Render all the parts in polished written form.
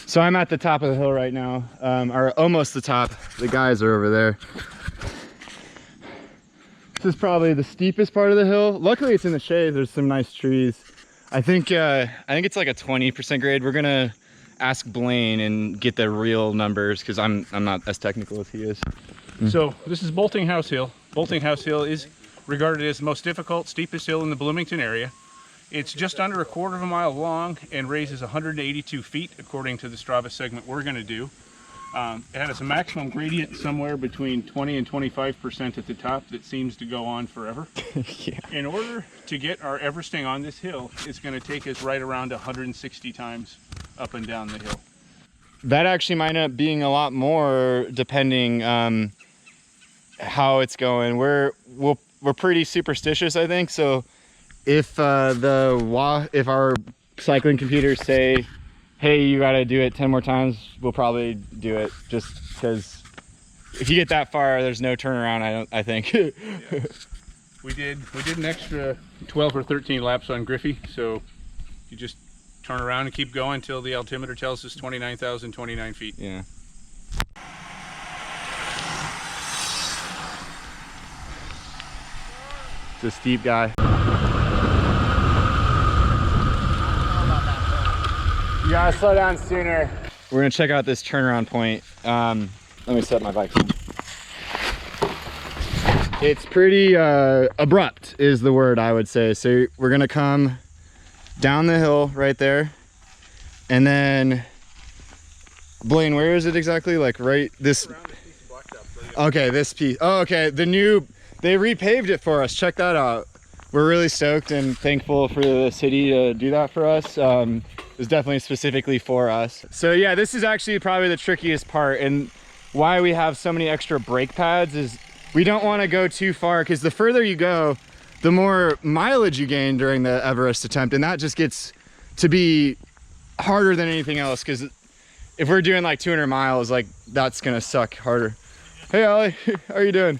So I'm at the top of the hill right now, or almost the top. The guys are over there. This is probably the steepest part of the hill. Luckily it's in the shade. There's some nice trees. I think it's like a 20% grade. We're gonna ask Blaine and get the real numbers because I'm not as technical as he is. So this is Bolting House Hill. Bolting House Hill is regarded as the most difficult, steepest hill in the Bloomington area. It's just under 1/4 of a mile long and raises 182 feet according to the Strava segment we're going to do. It has a maximum gradient somewhere between 20 and 25% at the top that seems to go on forever. Yeah. In order to get our Everesting on this hill, it's going to take us right around 160 times up and down the hill. That actually might end up being a lot more depending how it's going. We're pretty superstitious, I think. So if our cycling computers say, hey, you got to do it 10 more times, we'll probably do it, just because if you get that far, there's no turnaround, I think. Yeah. We did an extra 12 or 13 laps on Griffey, so you just turn around and keep going until the altimeter tells us 29,029 feet. Yeah. It's a steep guy. You gotta slow down sooner. We're gonna check out this turnaround point. Let me set my bike. It's pretty abrupt is the word I would say. So we're gonna come down the hill right there. And then, Blaine, where is it exactly? Like right this, okay, this piece. Oh, okay, they repaved it for us. Check that out. We're really stoked and thankful for the city to do that for us. It was definitely specifically for us. So yeah, this is actually probably the trickiest part, and why we have so many extra brake pads is we don't want to go too far, because the further you go, the more mileage you gain during the Everest attempt, and that just gets to be harder than anything else, because if we're doing like 200 miles, like that's gonna suck harder. Hey Ollie, how are you doing?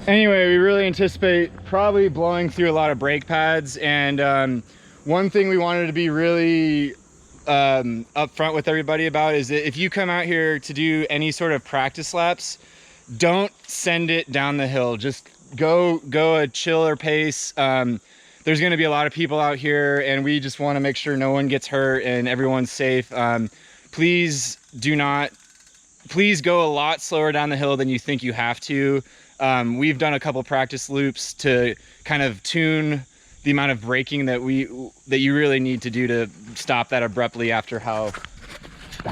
Anyway, we really anticipate probably blowing through a lot of brake pads, and one thing we wanted to be really upfront with everybody about is that if you come out here to do any sort of practice laps, don't send it down the hill. Just go a chiller pace. There's going to be a lot of people out here, and we just want to make sure no one gets hurt and everyone's safe. Please go a lot slower down the hill than you think you have to. We've done a couple practice loops to kind of tune the amount of braking that you really need to do to stop that abruptly after how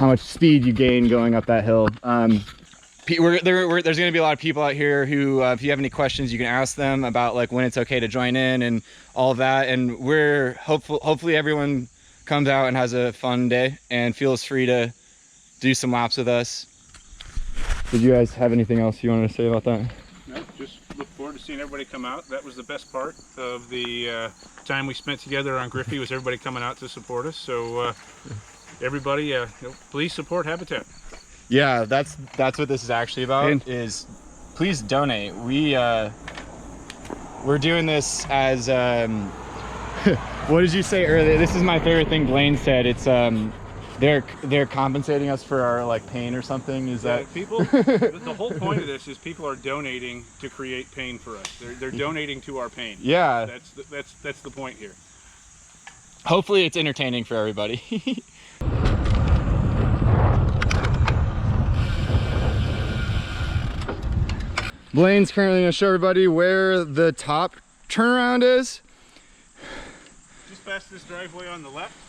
much speed you gain going up that hill. There's going to be a lot of people out here who, if you have any questions, you can ask them about like when it's okay to join in and all of that. And we're hopefully everyone comes out and has a fun day and feels free to do some laps with us. Did you guys have anything else you wanted to say about that? No, just look forward to seeing everybody come out. That was the best part of the time we spent together on Griffey, was everybody coming out to support us. So everybody, please support Habitat. Yeah, that's what this is actually about, is please donate. We're doing this as, what did you say earlier? This is my favorite thing Blaine said. It's, they're compensating us for our like pain or something. Is that people? The whole point of this is people are donating to create pain for us. They're donating to our pain. Yeah. That's the point here. Hopefully it's entertaining for everybody. Blaine's currently going to show everybody where the top turnaround is. Just past this driveway on the left.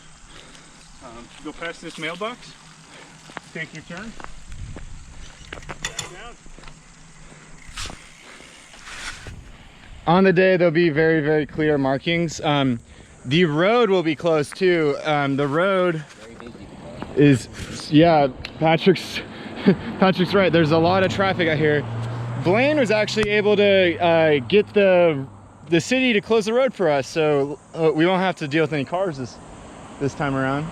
Go past this mailbox. Take your turn. Back down. On the day, there'll be very, very clear markings. The road will be closed too. The road is, yeah, Patrick's right. There's a lot of traffic out here. Blaine was actually able to get the city to close the road for us, so we won't have to deal with any cars this time around.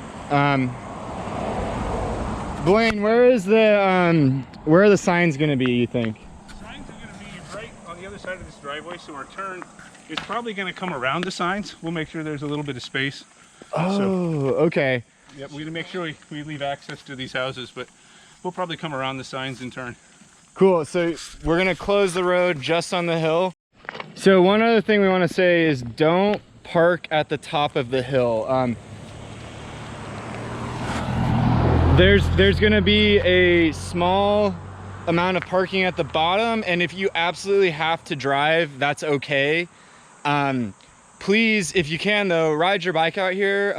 Blaine, where are the signs going to be, you think? Signs are going to be right on the other side of this driveway, so our turn is probably going to come around the signs. We'll make sure there's a little bit of space. Oh, okay. Yep, we're gonna make sure we leave access to these houses, but we'll probably come around the signs and turn. Cool, so we're gonna close the road just on the hill. So one other thing we wanna say is don't park at the top of the hill. There's gonna be a small amount of parking at the bottom, and if you absolutely have to drive, that's okay. Please, if you can though, ride your bike out here.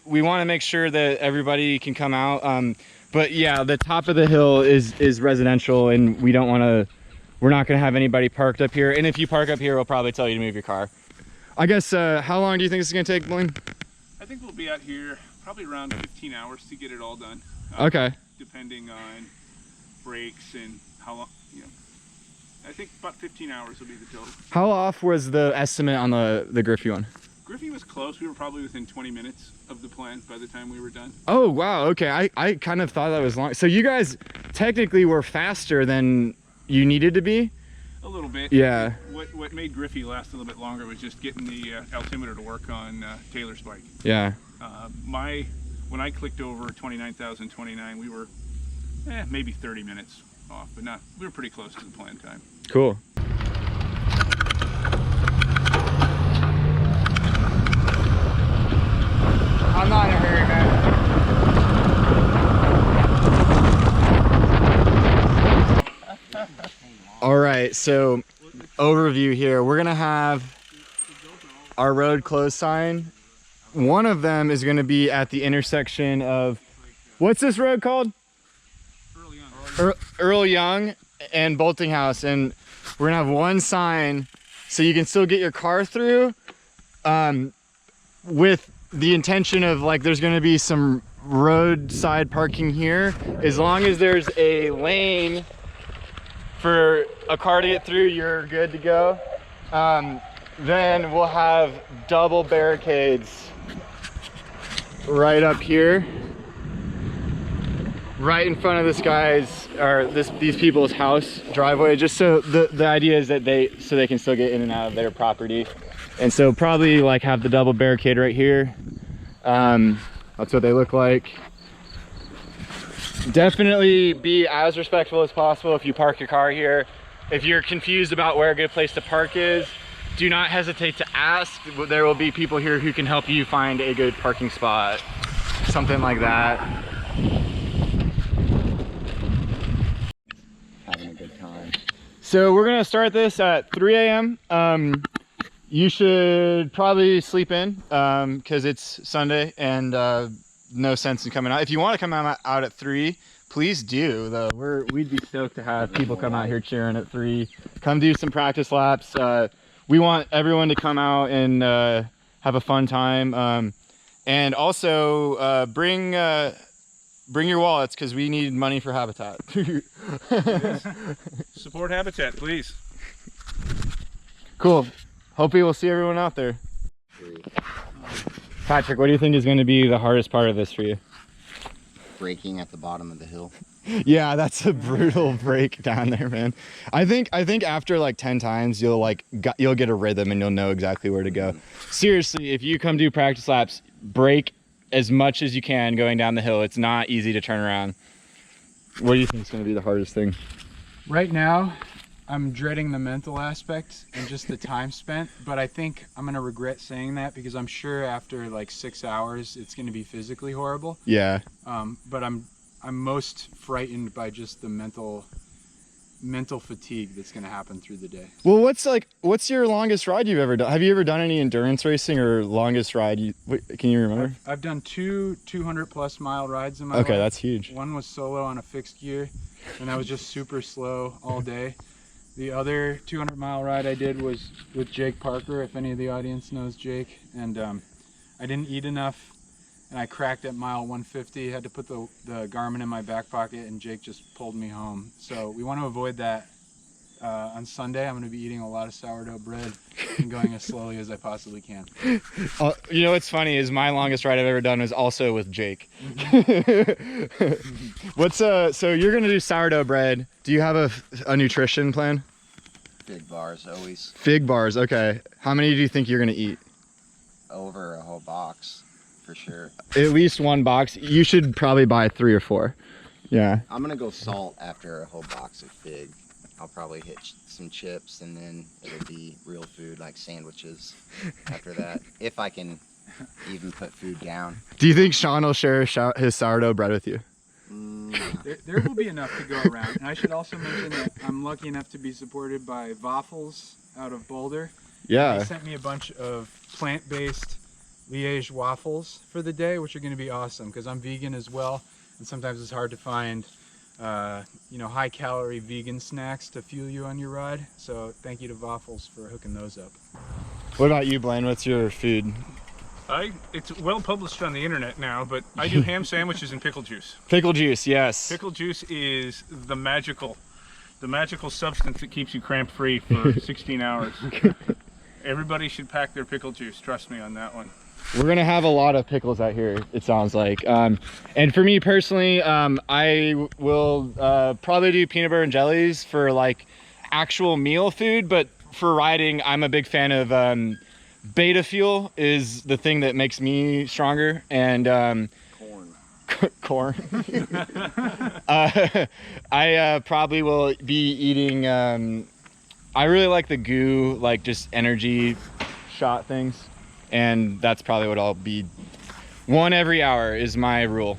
We wanna make sure that everybody can come out. But yeah, the top of the hill is residential, and we're not gonna have anybody parked up here. And if you park up here, we'll probably tell you to move your car. I guess, how long do you think this is gonna take, Blaine? I think we'll be out here probably around 15 hours to get it all done. Okay. Depending on breaks and how long, you know. I think about 15 hours will be the total. How off was the estimate on the Griffey one? Griffey was close. We were probably within 20 minutes of the plan by the time we were done. Oh, wow. Okay. I kind of thought that was long. So you guys technically were faster than you needed to be? A little bit. Yeah. What made Griffey last a little bit longer was just getting the altimeter to work on Taylor's bike. Yeah. When I clicked over 29,029, we were maybe 30 minutes off, but we were pretty close to the planned time. Cool. I'm not in a hurry, man. All right, so overview here. We're gonna have our road closed sign. One of them is gonna be at the intersection of, what's this road called? Earl Young and Bolting House, and we're gonna have one sign so you can still get your car through, with the intention of, like, there's gonna be some roadside parking here. As long as there's a lane for a car to get through, you're good to go. Then we'll have double barricades right up here, right in front of this guy's, or these people's house driveway, just so the idea is that they can still get in and out of their property. And so probably like have the double barricade right here. That's what they look like. Definitely be as respectful as possible if you park your car here. If you're confused about where a good place to park is, do not hesitate to ask. There will be people here who can help you find a good parking spot, something like that. Having a good time. So we're gonna start this at 3 a.m. You should probably sleep in because it's Sunday and no sense in coming out. If you want to come out at 3, please do though. We'd be stoked to have people come out here cheering at 3. Come do some practice laps. We want everyone to come out and have a fun time. And also bring your wallets because we need money for Habitat. Support Habitat, please. Cool. Hopefully we'll see everyone out there. Patrick, what do you think is going to be the hardest part of this for you? Braking at the bottom of the hill. Yeah, that's a brutal break down there, man. I think after like 10 times you'll get a rhythm and you'll know exactly where to go. Seriously, if you come do practice laps, brake as much as you can going down the hill. It's not easy to turn around. What do you think is going to be the hardest thing? Right now, I'm dreading the mental aspect and just the time spent, but I think I'm gonna regret saying that because I'm sure after like 6 hours it's gonna be physically horrible. Yeah. But I'm most frightened by just the mental fatigue that's gonna happen through the day. Well, what's your longest ride you've ever done? Have you ever done any endurance racing or longest ride? Can you remember? I've done 2 200+ mile rides in my life. Okay, that's huge. One was solo on a fixed gear, and that was just super slow all day. The other 200-mile ride I did was with Jake Parker, if any of the audience knows Jake. And I didn't eat enough, and I cracked at mile 150. Had to put the Garmin in my back pocket, and Jake just pulled me home. So we want to avoid that. On Sunday, I'm going to be eating a lot of sourdough bread and going as slowly as I possibly can. You know what's funny is my longest ride I've ever done was also with Jake. So you're going to do sourdough bread. Do you have a nutrition plan? Fig bars, always. Fig bars, okay. How many do you think you're going to eat? Over a whole box. for sure. At least 1 box. You should probably buy 3 or 4. Yeah. I'm gonna go salt after a whole box of fig. I'll probably hit some chips, and then it'll be real food like sandwiches after that, if I can even put food down. Do you think Sean will share his sourdough bread with you? There will be enough to go around. And I should also mention that I'm lucky enough to be supported by Waffles out of Boulder. Yeah. They sent me a bunch of plant-based Liège waffles for the day, which are going to be awesome because I'm vegan as well, and sometimes it's hard to find high-calorie vegan snacks to fuel you on your ride. So thank you to Waffles for hooking those up. What about you, Blaine? What's your food? It's well published on the internet now, but I do ham sandwiches and pickle juice. Pickle juice, yes. Pickle juice is the magical substance that keeps you cramp free for 16 hours. Everybody should pack their pickle juice, trust me on that one. We're gonna have a lot of pickles out here, it sounds like. And for me personally, I will probably do peanut butter and jellies for like actual meal food, but for riding, I'm a big fan of beta fuel is the thing that makes me stronger, and corn. I probably will be eating, I really like the goo, like just energy shot things, and that's probably what I'll be. 1 every hour is my rule.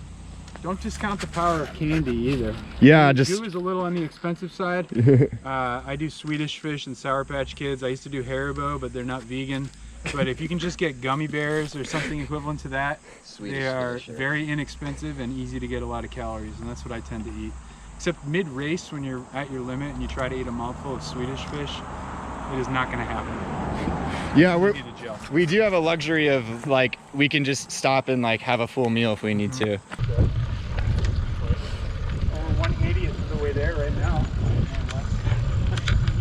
Don't discount the power of candy either. Yeah, Goo just is a little on the expensive side. I do Swedish Fish and Sour Patch Kids. I used to do Haribo, but they're not vegan. But if you can just get gummy bears or something equivalent to that, they are very inexpensive and easy to get a lot of calories, and that's what I tend to eat. Except mid-race, when you're at your limit and you try to eat a mouthful of Swedish Fish, it is not going to happen. yeah, You need a gel. we do have a luxury of like we can just stop and like have a full meal if we need to. Over 180th of the way there right now.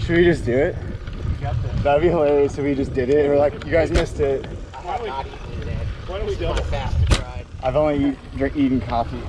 Should we just do it? You got this. That'd be hilarious if we just did it and we're like, you guys missed it. I have not eaten today. Why don't we This is my double? fastest ride. I've only eaten coffee.